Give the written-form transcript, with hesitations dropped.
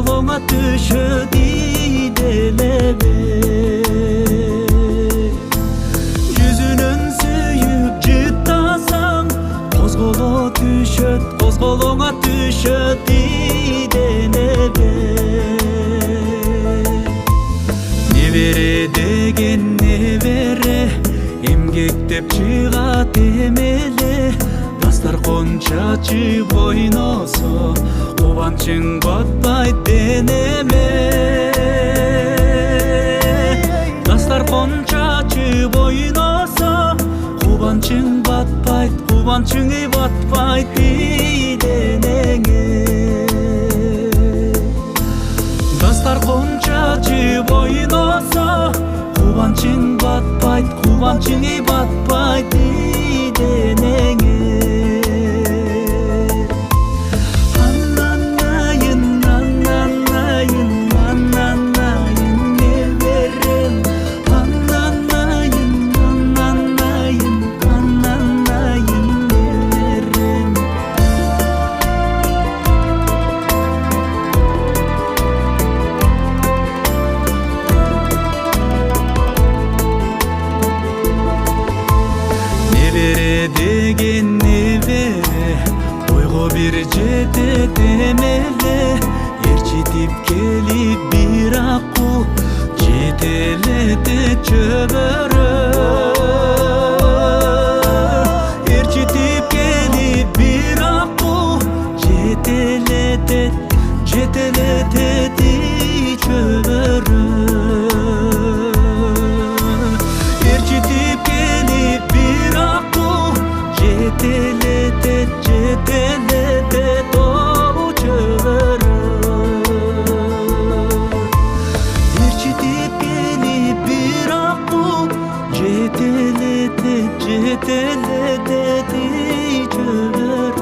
Koskoloma düşöt idelebe. Yüzünün suyup jıttasam Koskoloma düşöt idelebe. Nevere degen nevere emgектep чыгат эмеле. Дастаркон чачып ойносо кубанчың батпайт денеме. Дастаркон чачып ойносо кубанчың батпайт, кубанчыңы батпайт денеңе. Дастаркон чачып ойносо кубанчың батпайт, кубанчыңы батпайт денеңе. Деген невере ойго бир жетет эмеле. Ээрчитип келип бир акку жетелете чөбөрө. Ээрчитип келип бир акку жетелете чөбөрө. Ээрчитип келип бир акку жетелете тобу чөбөрө. Ээрчитип келип бир акку жетелете чөбөрө.